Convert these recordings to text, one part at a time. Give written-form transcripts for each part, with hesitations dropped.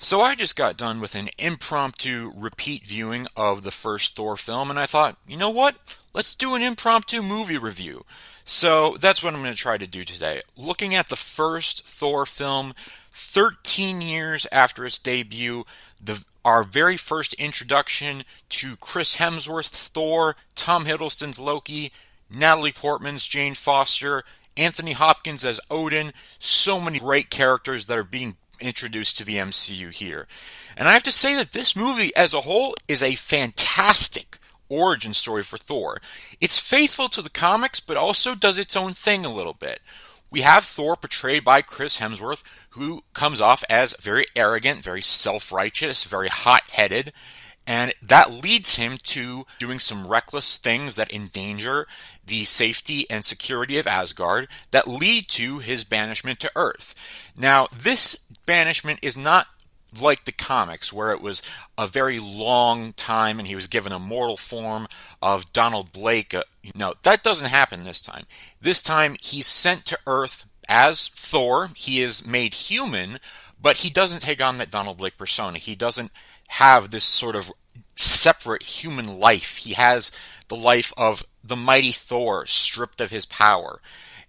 So I just got done with an impromptu repeat viewing of the first Thor film, and I thought, you know what? Let's do an impromptu movie review. So that's what I'm going to try to do today. Looking at the first Thor film, 13 years after its debut, our very first introduction to Chris Hemsworth's Thor, Tom Hiddleston's Loki, Natalie Portman's Jane Foster, Anthony Hopkins as Odin, so many great characters that are being introduced to the MCU here. And I have to say that this movie as a whole is a fantastic origin story for Thor. It's faithful to the comics, but also does its own thing a little bit. We have Thor portrayed by Chris Hemsworth, who comes off as very arrogant, very self-righteous, very hot-headed, and that leads him to doing some reckless things that endanger the safety and security of Asgard that lead to his banishment to Earth. Now, this banishment is not like the comics, where it was a very long time and he was given a mortal form of Donald Blake. No, that doesn't happen this time. This time, he's sent to Earth as Thor. He is made human, but he doesn't take on that Donald Blake persona. He doesn't have this sort of separate human life. He has the life of the mighty Thor stripped of his power.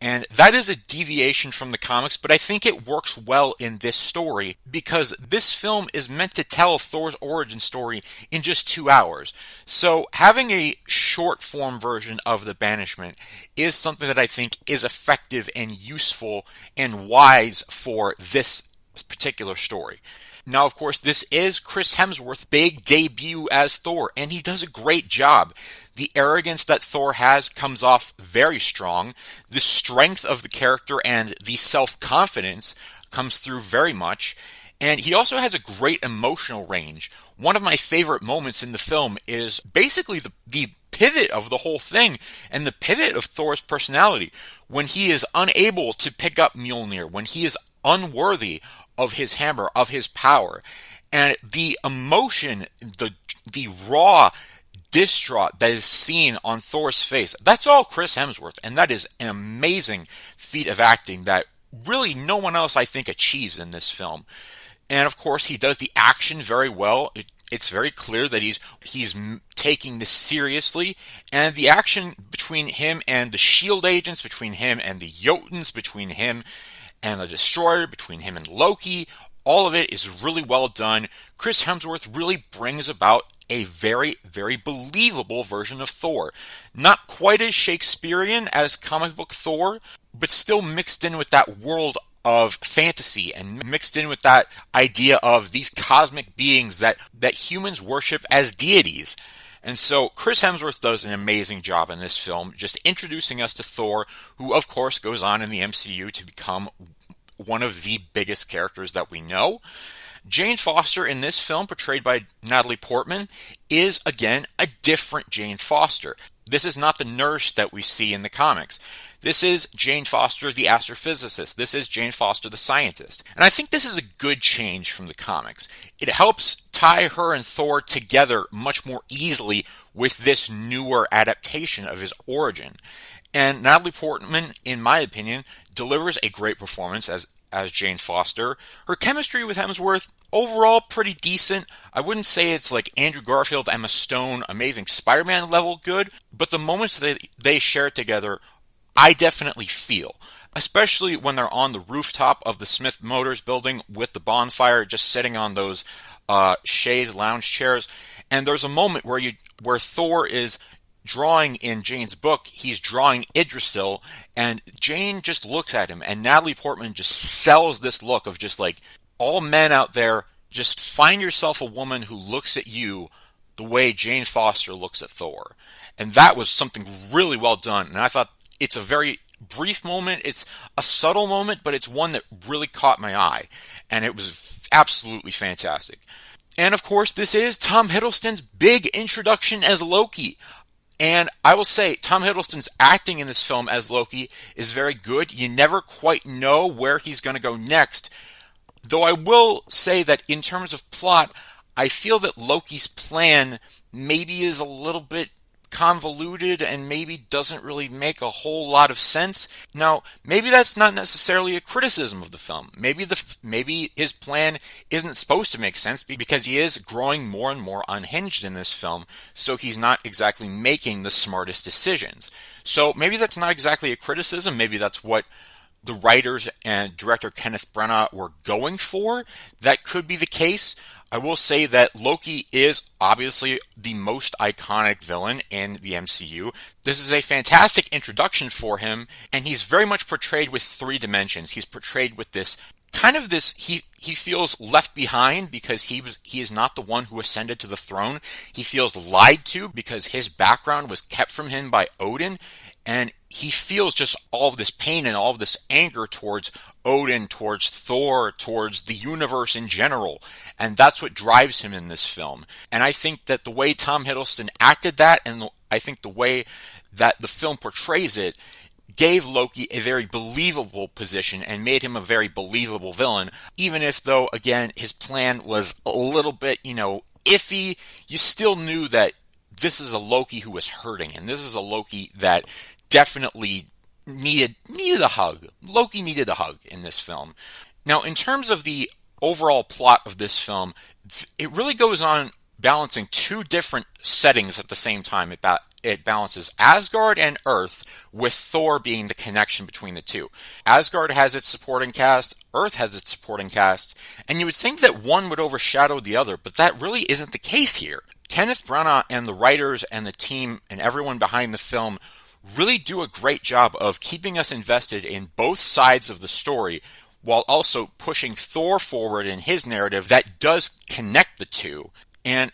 And that is a deviation from the comics, but I think it works well in this story because this film is meant to tell Thor's origin story in just 2 hours. So having a short form version of the banishment is something that I think is effective and useful and wise for this particular story. Now, of course, this is Chris Hemsworth's big debut as Thor, and he does a great job. The arrogance that Thor has comes off very strong. The strength of the character and the self-confidence comes through very much. And he also has a great emotional range. One of my favorite moments in the film is basically the pivot of the whole thing and the pivot of Thor's personality when he is unable to pick up Mjolnir, when he is unworthy of his hammer, of his power. And the emotion, the raw distraught that is seen on Thor's face, that's all Chris Hemsworth, and that is an amazing feat of acting that really no one else, I think, achieves in this film. And of course, he does the action very well. It's very clear that he's taking this seriously, and the action between him and the Shield agents, between him and the Jotuns, between him and the Destroyer, between him and Loki, all of it is really well done. Chris Hemsworth really brings about a very, very believable version of Thor. Not quite as Shakespearean as comic book Thor, but still mixed in with that world of fantasy and mixed in with that idea of these cosmic beings that humans worship as deities. And so Chris Hemsworth does an amazing job in this film, just introducing us to Thor, who of course goes on in the MCU to become one of the biggest characters that we know. Jane Foster in this film, portrayed by Natalie Portman, is again a different Jane Foster. This is not the nurse that we see in the comics. This is Jane Foster, the astrophysicist. This is Jane Foster, the scientist. And I think this is a good change from the comics. It helps tie her and Thor together much more easily with this newer adaptation of his origin. And Natalie Portman, in my opinion, delivers a great performance as Jane Foster. Her chemistry with Hemsworth, overall pretty decent. I wouldn't say it's like Andrew Garfield, Emma Stone, Amazing Spider-Man level good, but the moments that they share together, I definitely feel. Especially when they're on the rooftop of the Smith Motors building with the bonfire, just sitting on those chaise lounge chairs. And there's a moment where Thor is drawing in Jane's book. He's drawing Yggdrasil, and Jane just looks at him, and Natalie Portman just sells this look of just like, all men out there, just find yourself a woman who looks at you the way Jane Foster looks at Thor. And that was something really well done, and I thought it's a very brief moment, it's a subtle moment, but it's one that really caught my eye, and it was absolutely fantastic. And of course, this is Tom Hiddleston's big introduction as Loki. And I will say, Tom Hiddleston's acting in this film as Loki is very good. You never quite know where he's going to go next. Though I will say that in terms of plot, I feel that Loki's plan maybe is a little bit convoluted and maybe doesn't really make a whole lot of sense. Now, maybe that's not necessarily a criticism of the film. Maybe his plan isn't supposed to make sense because he is growing more and more unhinged in this film, so he's not exactly making the smartest decisions. So maybe that's not exactly a criticism. Maybe that's what the writers and director Kenneth Branagh were going for. That could be the case. I will say that Loki is obviously the most iconic villain in the MCU. This is a fantastic introduction for him, and he's very much portrayed with three dimensions. He's portrayed with this he feels left behind because he is not the one who ascended to the throne. He feels lied to because his background was kept from him by Odin, and he feels just all of this pain and all of this anger towards Odin, towards Thor, towards the universe in general. And that's what drives him in this film. And I think that the way Tom Hiddleston acted that, and I think the way that the film portrays it, gave Loki a very believable position and made him a very believable villain. Even if, though, again, his plan was a little bit, iffy, you still knew that this is a Loki who was hurting, and this is a Loki that definitely needed a hug. Loki needed a hug in this film. Now, in terms of the overall plot of this film, it really goes on balancing two different settings at the same time. It balances Asgard and Earth, with Thor being the connection between the two. Asgard has its supporting cast, Earth has its supporting cast, and you would think that one would overshadow the other, but that really isn't the case here. Kenneth Branagh and the writers and the team and everyone behind the film really do a great job of keeping us invested in both sides of the story, while also pushing Thor forward in his narrative that does connect the two. And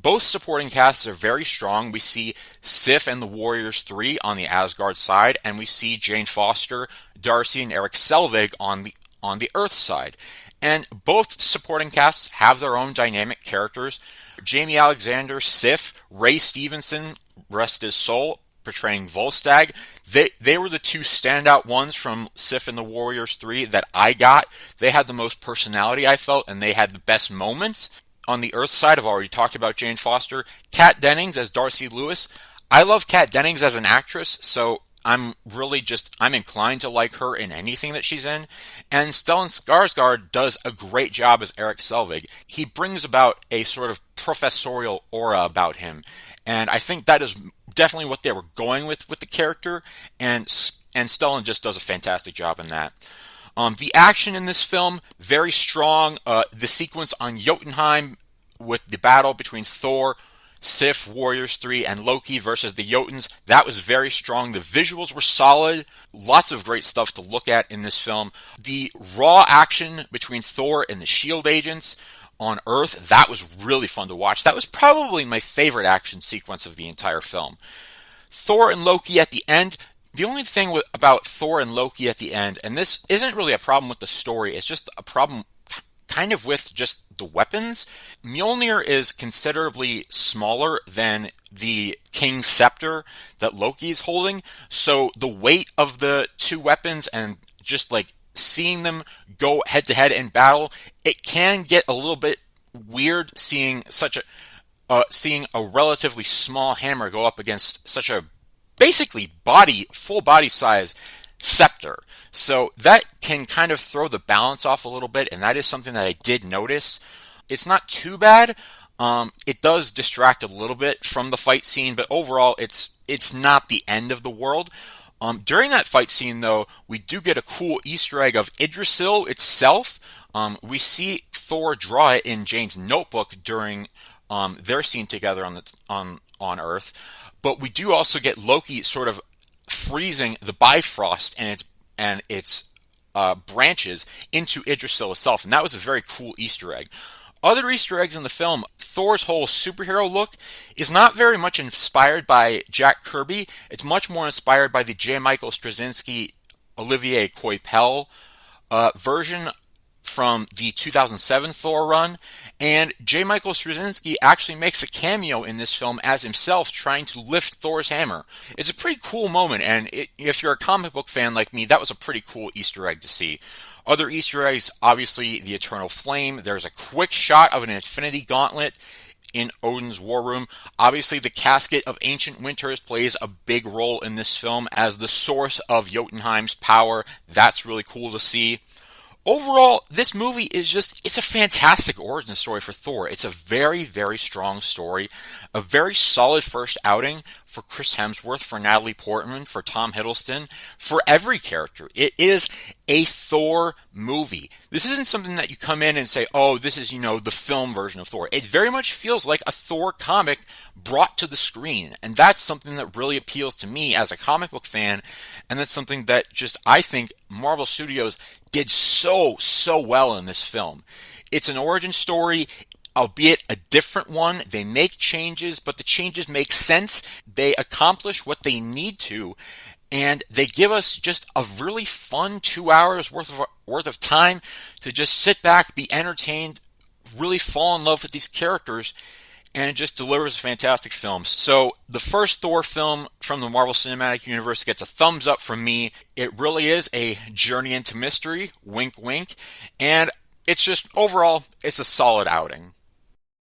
both supporting casts are very strong. We see Sif and the Warriors 3 on the Asgard side, and we see Jane Foster, Darcy, and Eric Selvig on the Earth side. And both supporting casts have their own dynamic characters. Jamie Alexander, Sif, Ray Stevenson, rest his soul, portraying Volstagg. They were the two standout ones from Sif and the Warriors 3 that I got. They had the most personality, I felt, and they had the best moments. On the Earth side, I've already talked about Jane Foster. Kat Dennings as Darcy Lewis. I love Kat Dennings as an actress, so I'm inclined to like her in anything that she's in. And Stellan Skarsgård does a great job as Eric Selvig. He brings about a sort of professorial aura about him, and I think that is definitely what they were going with the character, and Stellan just does a fantastic job in that. The action in this film, very strong. The sequence on Jotunheim with the battle between Thor, Sif, Warriors 3, and Loki versus the Jotuns, that was very strong. The visuals were solid. Lots of great stuff to look at in this film. The raw action between Thor and the S.H.I.E.L.D. agents on Earth, that was really fun to watch. That was probably my favorite action sequence of the entire film. Thor and Loki at the end. The only thing about Thor and Loki at the end, and this isn't really a problem with the story, it's just a problem kind of with just the weapons. Mjolnir is considerably smaller than the King's Scepter that Loki is holding, so the weight of the two weapons and just like seeing them go head to head in battle, it can get a little bit weird seeing a relatively small hammer go up against such a basically full body size scepter. So that can kind of throw the balance off a little bit, and that is something that I did notice. It's not too bad. It does distract a little bit from the fight scene, but overall it's not the end of the world. During that fight scene, though, we do get a cool Easter egg of Yggdrasil itself. We see Thor draw it in Jane's notebook during their scene together on Earth. But we do also get Loki sort of freezing the Bifrost and its branches into Yggdrasil itself, and that was a very cool Easter egg. Other Easter eggs in the film, Thor's whole superhero look is not very much inspired by Jack Kirby. It's much more inspired by the J. Michael Straczynski, Olivier Coipel version from the 2007 Thor run, and J. Michael Straczynski actually makes a cameo in this film as himself trying to lift Thor's hammer. It's a pretty cool moment, and if you're a comic book fan like me, that was a pretty cool Easter egg to see. Other Easter eggs, obviously the Eternal Flame. There's a quick shot of an Infinity Gauntlet in Odin's war room. Obviously, the casket of ancient winters plays a big role in this film as the source of Jotunheim's power. That's really cool to see. Overall, this movie is it's a fantastic origin story for Thor. It's a very, very strong story, a very solid first outing for Chris Hemsworth, for Natalie Portman, for Tom Hiddleston, for every character. It is a Thor movie. This isn't something that you come in and say, oh, this is, the film version of Thor. It very much feels like a Thor comic brought to the screen. And that's something that really appeals to me as a comic book fan. And that's something that I think Marvel Studios did so well in this film. It's an origin story, albeit a different one. They make changes, but the changes make sense. They accomplish what they need to, and they give us just a really fun 2 hours worth of time to just sit back, be entertained, really fall in love with these characters, and it just delivers a fantastic film. So the first Thor film from the Marvel Cinematic Universe gets a thumbs up from me. It really is a journey into mystery, wink wink, and it's just overall, it's a solid outing.